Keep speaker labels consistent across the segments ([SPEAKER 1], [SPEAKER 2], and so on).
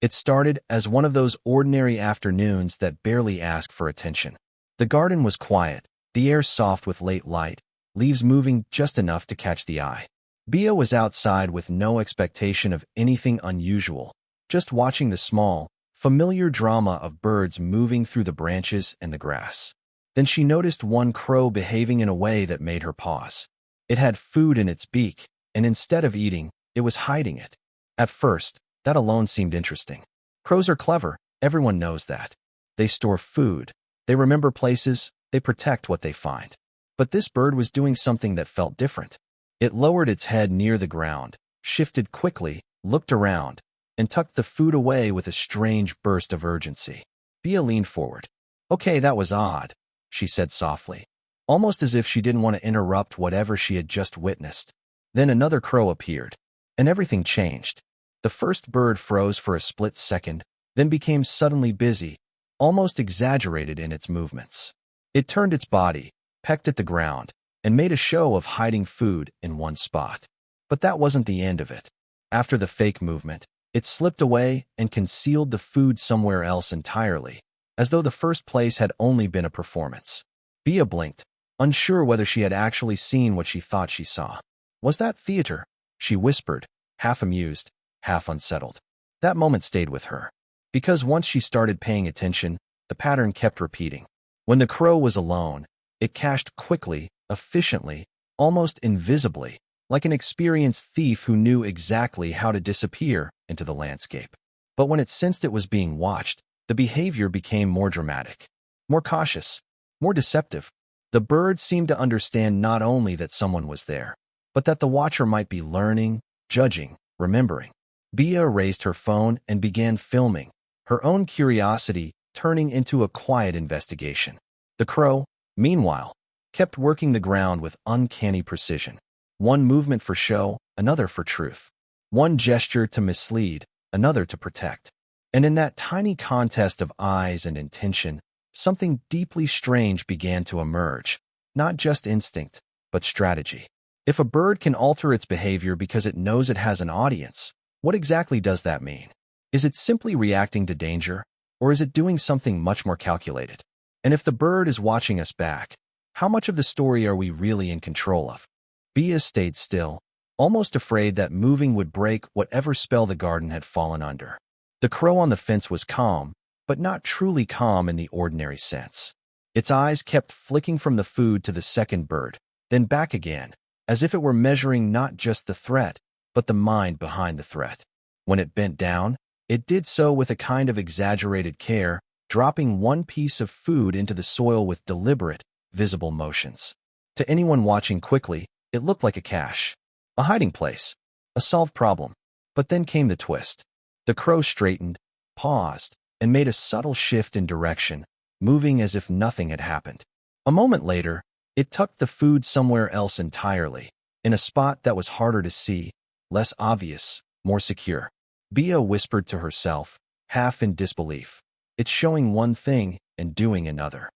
[SPEAKER 1] It started as one of those ordinary afternoons that barely ask for attention. The garden was quiet, the air soft with late light, leaves moving just enough to catch the eye. Bia was outside with no expectation of anything unusual, just watching the small, familiar drama of birds moving through the branches and the grass. Then she noticed one crow behaving in a way that made her pause. It had food in its beak, and instead of eating, it was hiding it. At first, that alone seemed interesting. Crows are clever, everyone knows that. They store food, they remember places, they protect what they find. But this bird was doing something that felt different. It lowered its head near the ground, shifted quickly, looked around, and tucked the food away with a strange burst of urgency. Bia leaned forward. "Okay, that was odd," she said softly, almost as if she didn't want to interrupt whatever she had just witnessed. Then another crow appeared, and everything changed. The first bird froze for a split second, then became suddenly busy, almost exaggerated in its movements. It turned its body, pecked at the ground, and made a show of hiding food in one spot. But that wasn't the end of it. After the fake movement, it slipped away and concealed the food somewhere else entirely, as though the first place had only been a performance. Bia blinked, unsure whether she had actually seen what she thought she saw. "Was that theater?" she whispered, half amused, half unsettled. That moment stayed with her, because once she started paying attention, the pattern kept repeating. When the crow was alone, it cached quickly, efficiently, almost invisibly, like an experienced thief who knew exactly how to disappear into the landscape. But when it sensed it was being watched, the behavior became more dramatic, more cautious, more deceptive. The bird seemed to understand not only that someone was there, but that the watcher might be learning, judging, remembering. Bia raised her phone and began filming, her own curiosity turning into a quiet investigation. The crow, meanwhile, kept working the ground with uncanny precision. One movement for show, another for truth. One gesture to mislead, another to protect. And in that tiny contest of eyes and intention, something deeply strange began to emerge. Not just instinct, but strategy. If a bird can alter its behavior because it knows it has an audience, what exactly does that mean? Is it simply reacting to danger, or is it doing something much more calculated? And if the bird is watching us back, how much of the story are we really in control of? Bia stayed still, almost afraid that moving would break whatever spell the garden had fallen under. The crow on the fence was calm, but not truly calm in the ordinary sense. Its eyes kept flicking from the food to the second bird, then back again, as if it were measuring not just the threat, but the mind behind the threat. When it bent down, it did so with a kind of exaggerated care, dropping one piece of food into the soil with deliberate, visible motions. To anyone watching quickly, it looked like a cache, a hiding place, a solved problem. But then came the twist. The crow straightened, paused, and made a subtle shift in direction, moving as if nothing had happened. A moment later, it tucked the food somewhere else entirely, in a spot that was harder to see, less obvious, more secure. Bia whispered to herself, half in disbelief. It's showing one thing and doing another.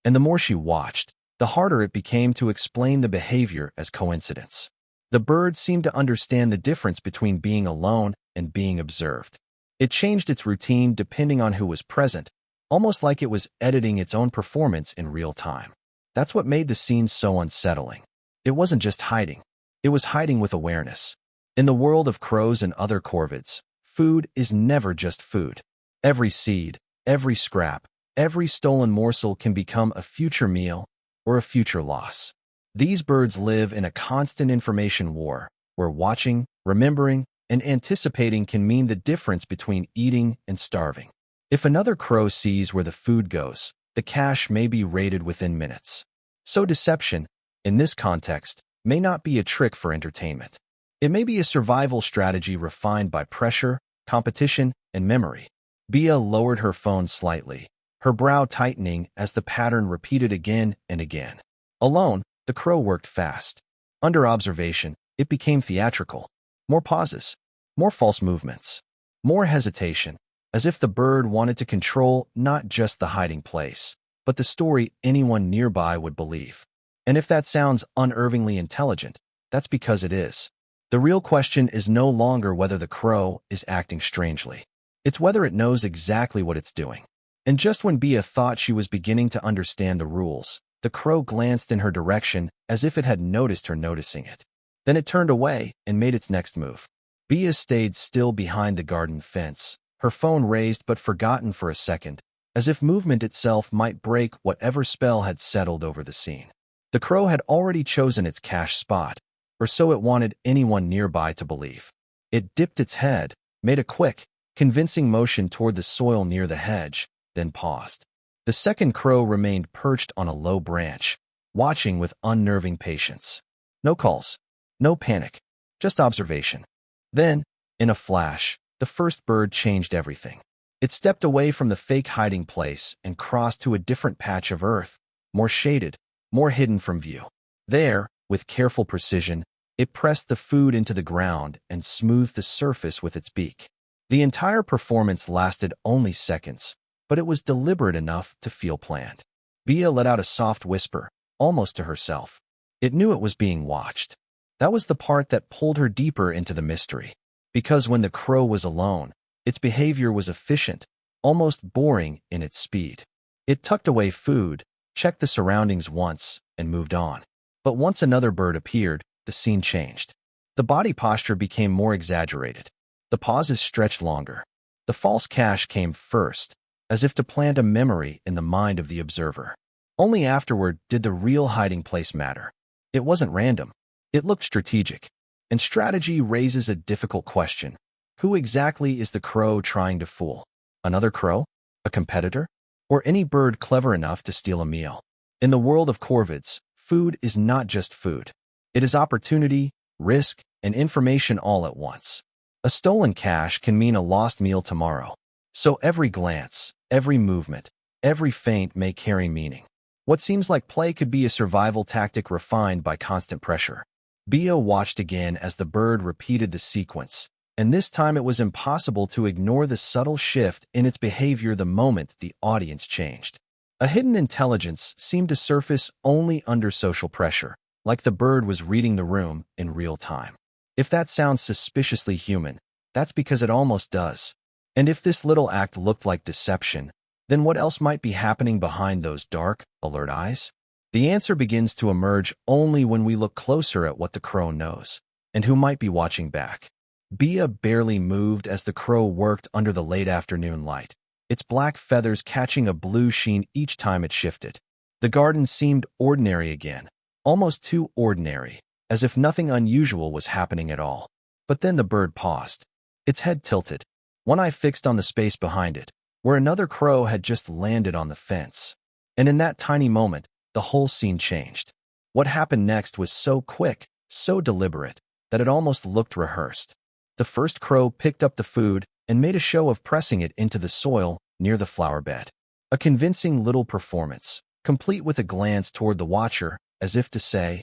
[SPEAKER 1] And the more she watched, the harder it became to explain the behavior as coincidence. The bird seemed to understand the difference between being alone and being observed. It changed its routine depending on who was present, almost like it was editing its own performance in real time. That's what made the scene so unsettling. It wasn't just hiding. It was hiding with awareness. In the world of crows and other corvids, food is never just food. Every seed, every scrap, every stolen morsel can become a future meal or a future loss. These birds live in a constant information war, where watching, remembering, and anticipating can mean the difference between eating and starving. If another crow sees where the food goes, the cache may be raided within minutes. So deception, in this context, may not be a trick for entertainment. It may be a survival strategy refined by pressure, competition, and memory. Bia lowered her phone slightly, her brow tightening as the pattern repeated again and again. Alone, the crow worked fast. Under observation, it became theatrical. More pauses, more false movements, more hesitation, as if the bird wanted to control not just the hiding place, but the story anyone nearby would believe. And if that sounds unnervingly intelligent, that's because it is. The real question is no longer whether the crow is acting strangely. It's whether it knows exactly what it's doing. And just when Bea thought she was beginning to understand the rules, the crow glanced in her direction as if it had noticed her noticing it. Then it turned away and made its next move. Bea stayed still behind the garden fence, her phone raised but forgotten for a second, as if movement itself might break whatever spell had settled over the scene. The crow had already chosen its cache spot, or so it wanted anyone nearby to believe. It dipped its head, made a quick, convincing motion toward the soil near the hedge, then paused. The second crow remained perched on a low branch, watching with unnerving patience. No calls, no panic, just observation. Then, in a flash, the first bird changed everything. It stepped away from the fake hiding place and crossed to a different patch of earth, more shaded, more hidden from view. There, with careful precision, it pressed the food into the ground and smoothed the surface with its beak. The entire performance lasted only seconds, but it was deliberate enough to feel planned. Bea let out a soft whisper, almost to herself. It knew it was being watched. That was the part that pulled her deeper into the mystery. Because when the crow was alone, its behavior was efficient, almost boring in its speed. It tucked away food, checked the surroundings once, and moved on. But once another bird appeared, the scene changed. The body posture became more exaggerated. The pauses stretched longer. The false cache came first, as if to plant a memory in the mind of the observer. Only afterward did the real hiding place matter. It wasn't random. It looked strategic. And strategy raises a difficult question. Who exactly is the crow trying to fool? Another crow? A competitor? Or any bird clever enough to steal a meal? In the world of corvids, food is not just food. It is opportunity, risk, and information all at once. A stolen cache can mean a lost meal tomorrow. So every glance, every movement, every feint may carry meaning. What seems like play could be a survival tactic refined by constant pressure. Bea watched again as the bird repeated the sequence, and this time it was impossible to ignore the subtle shift in its behavior the moment the audience changed. A hidden intelligence seemed to surface only under social pressure, like the bird was reading the room in real time. If that sounds suspiciously human, that's because it almost does. And if this little act looked like deception, then what else might be happening behind those dark, alert eyes? The answer begins to emerge only when we look closer at what the crow knows, and who might be watching back. Bea barely moved as the crow worked under the late afternoon light, its black feathers catching a blue sheen each time it shifted. The garden seemed ordinary again, almost too ordinary, as if nothing unusual was happening at all. But then the bird paused, its head tilted, one eye fixed on the space behind it, where another crow had just landed on the fence. And in that tiny moment, the whole scene changed. What happened next was so quick, so deliberate, that it almost looked rehearsed. The first crow picked up the food and made a show of pressing it into the soil near the flower bed. A convincing little performance, complete with a glance toward the watcher, as if to say,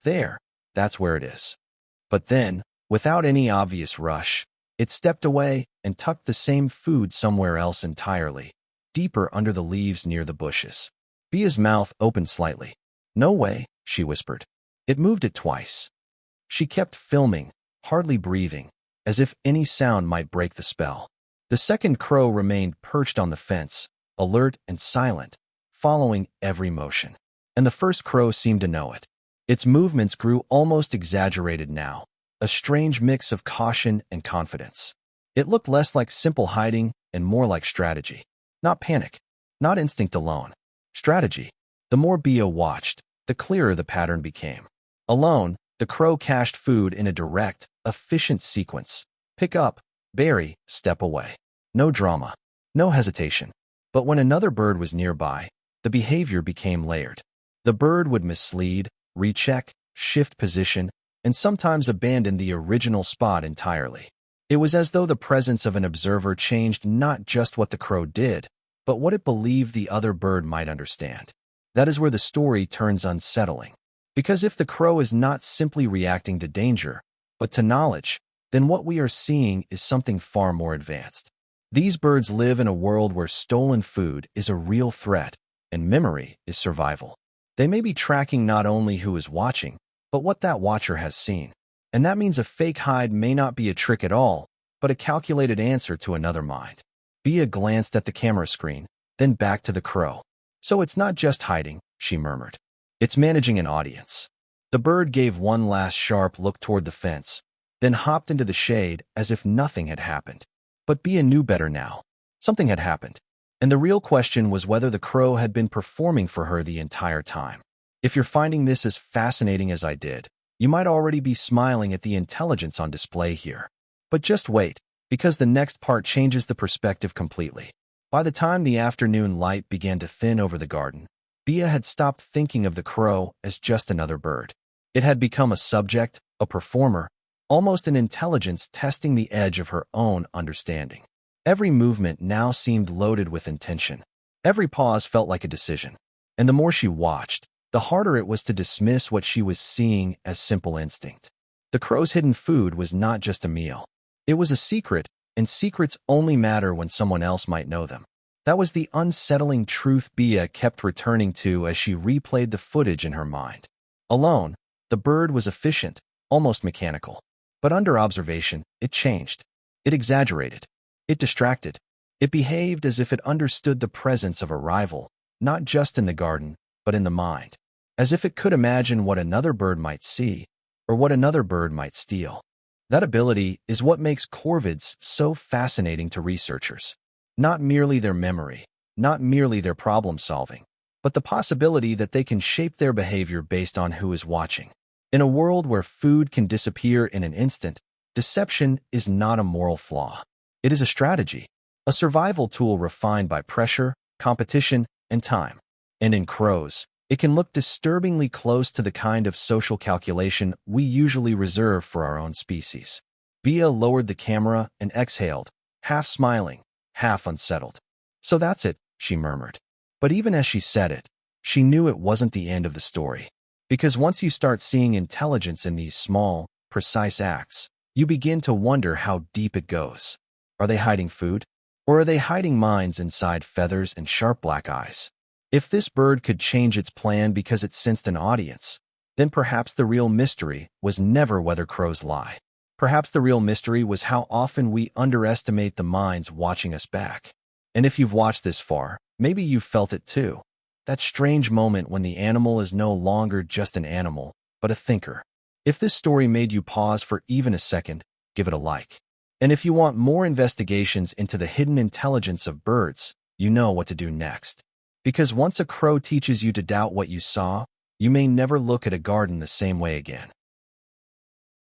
[SPEAKER 1] "There, that's where it is." But then, without any obvious rush, it stepped away and tucked the same food somewhere else entirely, deeper under the leaves near the bushes. Bea's mouth opened slightly. "No way," she whispered. It moved it twice. She kept filming, hardly breathing, as if any sound might break the spell. The second crow remained perched on the fence, alert and silent, following every motion. And the first crow seemed to know it. Its movements grew almost exaggerated now, a strange mix of caution and confidence. It looked less like simple hiding and more like strategy. Not panic, not instinct alone. Strategy. The more Bea watched, the clearer the pattern became. Alone, the crow cached food in a direct, efficient sequence. Pick up, bury, step away. No drama, no hesitation. But when another bird was nearby, the behavior became layered. The bird would mislead, recheck, shift position, and sometimes abandon the original spot entirely. It was as though the presence of an observer changed not just what the crow did, but what it believed the other bird might understand. That is where the story turns unsettling. Because if the crow is not simply reacting to danger, but to knowledge, then what we are seeing is something far more advanced. These birds live in a world where stolen food is a real threat, and memory is survival. They may be tracking not only who is watching, but what that watcher has seen. And that means a fake hide may not be a trick at all, but a calculated answer to another mind. Bea glanced at the camera screen, then back to the crow. So it's not just hiding, she murmured. It's managing an audience. The bird gave one last sharp look toward the fence, then hopped into the shade as if nothing had happened. But Bea knew better now. Something had happened. And the real question was whether the crow had been performing for her the entire time. If you're finding this as fascinating as I did, you might already be smiling at the intelligence on display here. But just wait, because the next part changes the perspective completely. By the time the afternoon light began to thin over the garden, Bea had stopped thinking of the crow as just another bird. It had become a subject, a performer, almost an intelligence testing the edge of her own understanding. Every movement now seemed loaded with intention. Every pause felt like a decision. And the more she watched, the harder it was to dismiss what she was seeing as simple instinct. The crow's hidden food was not just a meal. It was a secret, and secrets only matter when someone else might know them. That was the unsettling truth Bea kept returning to as she replayed the footage in her mind. Alone, the bird was efficient, almost mechanical. But under observation, it changed. It exaggerated. It distracted. It behaved as if it understood the presence of a rival, not just in the garden, but in the mind. As if it could imagine what another bird might see, or what another bird might steal. That ability is what makes corvids so fascinating to researchers. Not merely their memory, not merely their problem-solving, but the possibility that they can shape their behavior based on who is watching. In a world where food can disappear in an instant, deception is not a moral flaw. It is a strategy, a survival tool refined by pressure, competition, and time. And in crows, it can look disturbingly close to the kind of social calculation we usually reserve for our own species. Bea lowered the camera and exhaled, half smiling, half unsettled. So that's it, she murmured. But even as she said it, she knew it wasn't the end of the story. Because once you start seeing intelligence in these small, precise acts, you begin to wonder how deep it goes. Are they hiding food? Or are they hiding minds inside feathers and sharp black eyes? If this bird could change its plan because it sensed an audience, then perhaps the real mystery was never whether crows lie. Perhaps the real mystery was how often we underestimate the minds watching us back. And if you've watched this far, maybe you've felt it too. That strange moment when the animal is no longer just an animal, but a thinker. If this story made you pause for even a second, give it a like. And if you want more investigations into the hidden intelligence of birds, you know what to do next. Because once a crow teaches you to doubt what you saw, you may never look at a garden the same way again.